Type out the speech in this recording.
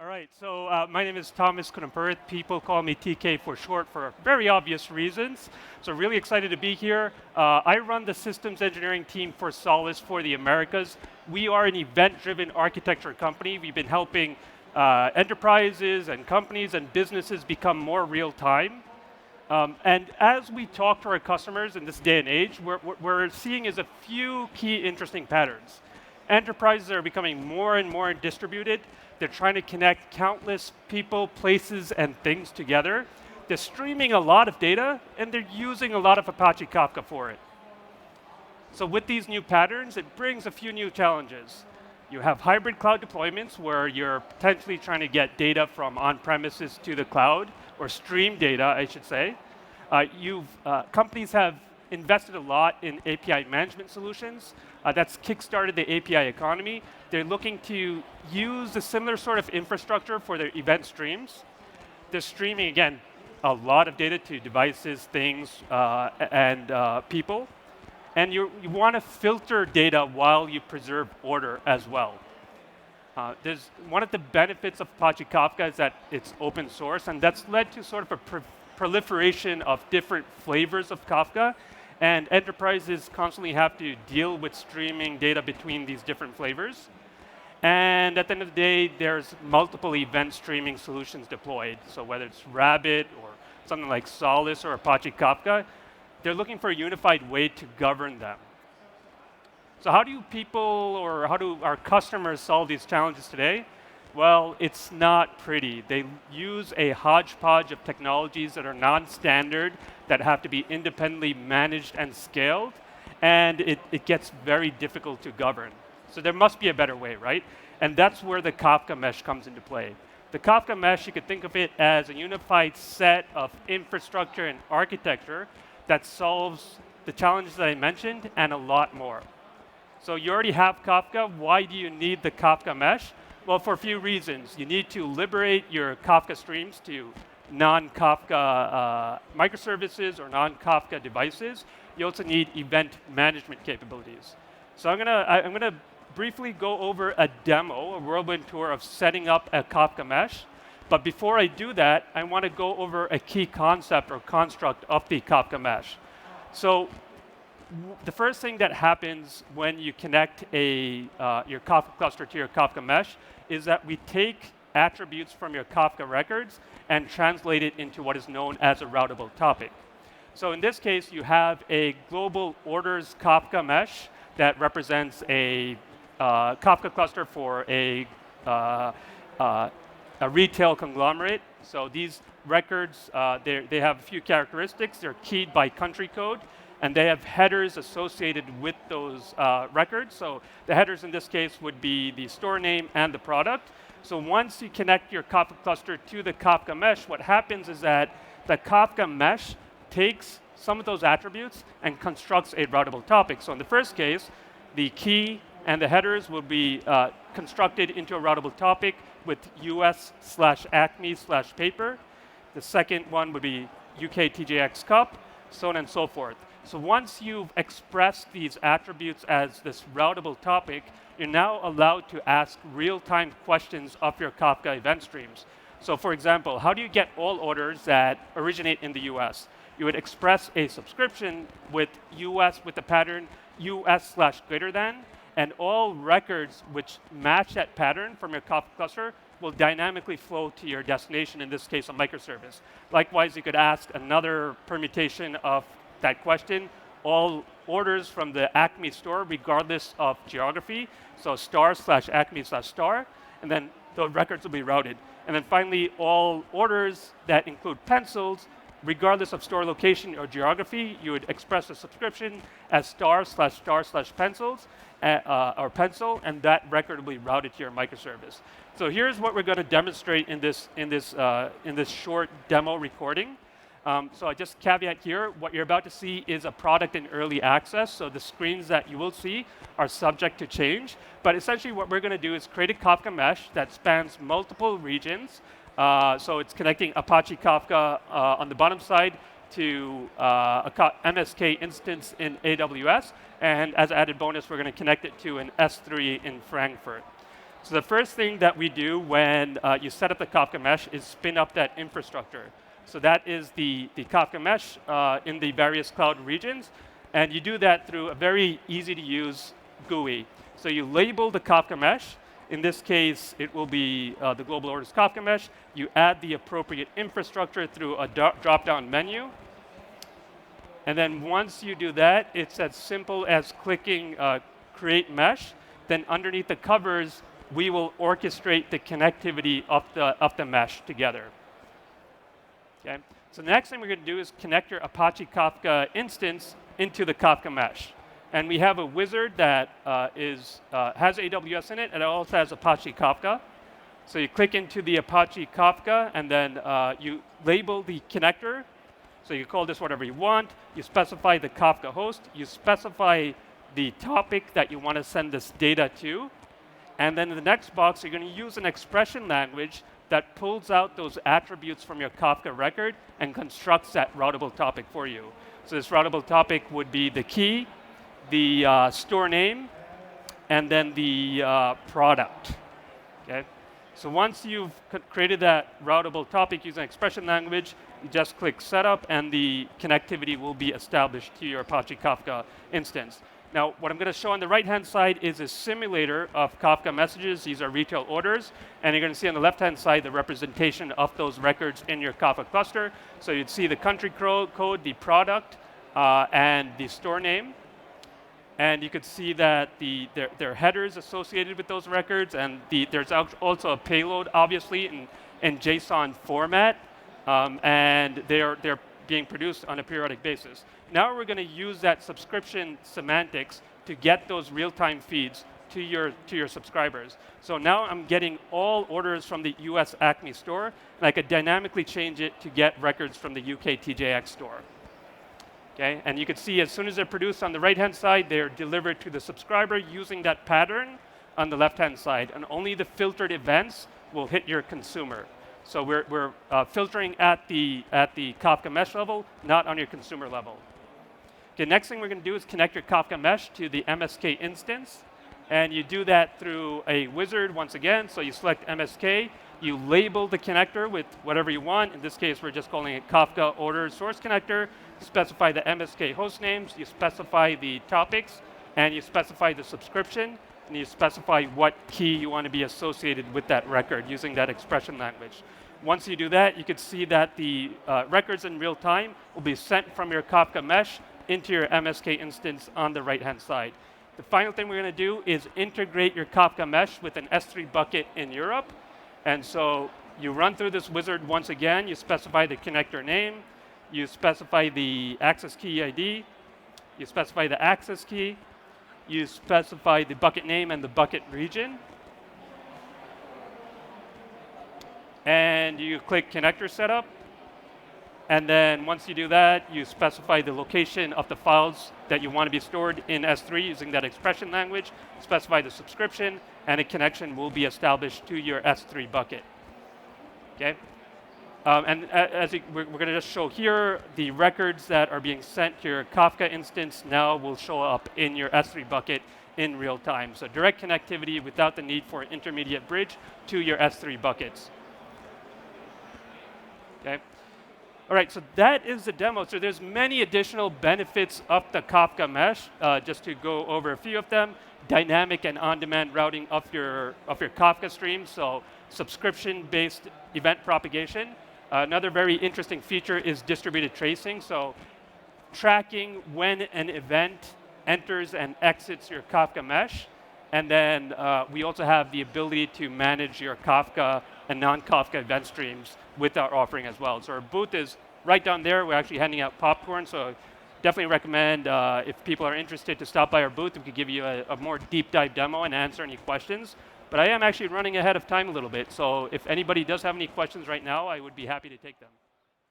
All right, so my name is Thomas Kunampurth. People call me TK for short for very obvious reasons. So really excited to be here. I run the systems engineering team for Solace for the Americas. We are an event-driven architecture company. We've been helping enterprises and companies and businesses become more real-time. And as we talk to our customers in this day and age, what we're seeing is a few key interesting patterns. Enterprises are becoming more and more distributed. They're trying to connect countless people, places, and things together. They're streaming a lot of data, and they're using a lot of Apache Kafka for it. So with these new patterns, it brings a few new challenges. You have hybrid cloud deployments where you're potentially trying to get data from on-premises to the cloud, or stream data, I should say. Companies have invested a lot in API management solutions. That's kickstarted the API economy. They're looking to use a similar sort of infrastructure for their event streams. They're streaming, again, a lot of data to devices, things, and people. And you want to filter data while you preserve order as well. There's one of the benefits of Apache Kafka is that it's open source, and that's led to sort of a proliferation of different flavors of Kafka. And enterprises constantly have to deal with streaming data between these different flavors. And at the end of the day, there's multiple event streaming solutions deployed. So whether it's Rabbit or something like Solace or Apache Kafka, they're looking for a unified way to govern them. So how do people or how do our customers solve these challenges today? Well, it's not pretty. They use a hodgepodge of technologies that are non-standard, that have to be independently managed and scaled, and it gets very difficult to govern. So there must be a better way, right? And that's where the Kafka mesh comes into play. The Kafka mesh, you could think of it as a unified set of infrastructure and architecture that solves the challenges that I mentioned and a lot more. So you already have Kafka. Why do you need the Kafka mesh? Well, for a few reasons. You need to liberate your Kafka streams to non-Kafka microservices or non-Kafka devices. You also need event management capabilities. So I'm gonna briefly go over a demo, a whirlwind tour of setting up a Kafka mesh. But before I do that, I want to go over a key concept or construct of the Kafka mesh. So the first thing that happens when you connect your Kafka cluster to your Kafka mesh is that we take attributes from your Kafka records and translate it into what is known as a routable topic. So in this case, you have a global orders Kafka mesh that represents a Kafka cluster for a retail conglomerate. So these records, they have a few characteristics. They're keyed by country code, and they have headers associated with those records. So the headers in this case would be the store name and the product. So once you connect your Kafka cluster to the Kafka mesh, what happens is that the Kafka mesh takes some of those attributes and constructs a routable topic. So in the first case, the key and the headers will be constructed into a routable topic with US/ACME/paper. The second one would be UK TJX cup, so on and so forth. So once you've expressed these attributes as this routable topic, you're now allowed to ask real-time questions of your Kafka event streams. So for example, how do you get all orders that originate in the US? You would express a subscription with US with the pattern US/greater than, and all records which match that pattern from your Kafka cluster will dynamically flow to your destination, in this case, a microservice. Likewise, you could ask another permutation of that question, all orders from the Acme store, regardless of geography, so star/Acme/star, and then the records will be routed. And then finally, all orders that include pencils, regardless of store location or geography, you would express a subscription as star/star/pencils, or pencil, and that record will be routed to your microservice. So here's what we're going to demonstrate in this short demo recording. So I just caveat here, what you're about to see is a product in early access, so the screens that you will see are subject to change. But essentially what we're going to do is create a Kafka mesh that spans multiple regions. So it's connecting Apache Kafka on the bottom side to a MSK instance in AWS. And as an added bonus, we're going to connect it to an S3 in Frankfurt. So the first thing that we do when you set up the Kafka mesh is spin up that infrastructure. So that is the Kafka mesh in the various cloud regions. And you do that through a very easy to use GUI. So you label the Kafka mesh. In this case, it will be the global orders Kafka mesh. You add the appropriate infrastructure through a drop-down menu. And then once you do that, it's as simple as clicking create mesh. Then underneath the covers, we will orchestrate the connectivity of the mesh together. Okay? So the next thing we're going to do is connect your Apache Kafka instance into the Kafka mesh. And we have a wizard that has AWS in it, and it also has Apache Kafka. So you click into the Apache Kafka, and then you label the connector. So you call this whatever you want. You specify the Kafka host. You specify the topic that you want to send this data to. And then in the next box, you're going to use an expression language that pulls out those attributes from your Kafka record and constructs that routable topic for you. So this routable topic would be the key, the store name, and then the product. Okay? So once you've created that routable topic using expression language, you just click setup, and the connectivity will be established to your Apache Kafka instance. Now, what I'm going to show on the right-hand side is a simulator of Kafka messages. These are retail orders. And you're going to see on the left-hand side the representation of those records in your Kafka cluster. So you'd see the country code, the product, and the store name. And you could see that there are headers associated with those records. And there's also a payload, obviously, in JSON format. And they're being produced on a periodic basis. Now we're going to use that subscription semantics to get those real-time feeds to your subscribers. So now I'm getting all orders from the US Acme store, and I could dynamically change it to get records from the UK TJX store. Okay? And you can see as soon as they're produced on the right-hand side, they're delivered to the subscriber using that pattern on the left-hand side. And only the filtered events will hit your consumer. So we're filtering at the Kafka mesh level, not on your consumer level. Okay, next thing we're going to do is connect your Kafka mesh to the MSK instance. And you do that through a wizard once again. So you select MSK. You label the connector with whatever you want. In this case, we're just calling it Kafka order source connector. You specify the MSK host names. You specify the topics. And you specify the subscription. And you specify what key you want to be associated with that record using that expression language. Once you do that, you can see that the records in real time will be sent from your Kafka mesh into your MSK instance on the right-hand side. The final thing we're going to do is integrate your Kafka mesh with an S3 bucket in Europe. And so you run through this wizard once again. You specify the connector name. You specify the access key ID. You specify the access key. You specify the bucket name and the bucket region. And you click connector setup. And then once you do that, you specify the location of the files that you want to be stored in S3 using that expression language, specify the subscription, and a connection will be established to your S3 bucket. Okay? And we're going to just show here, the records that are being sent to your Kafka instance now will show up in your S3 bucket in real time. So direct connectivity without the need for an intermediate bridge to your S3 buckets. Okay? All right, so that is the demo. So there's many additional benefits of the Kafka mesh. Just to go over a few of them: dynamic and on-demand routing of your Kafka stream. So subscription-based event propagation. Another very interesting feature is distributed tracing. So tracking when an event enters and exits your Kafka mesh. And then we also have the ability to manage your Kafka and non-Kafka event streams with our offering as well. So our booth is right down there. We're actually handing out popcorn, so definitely recommend if people are interested to stop by our booth. We could give you a more deep dive demo and answer any questions. But I am actually running ahead of time a little bit, so if anybody does have any questions right now, I would be happy to take them.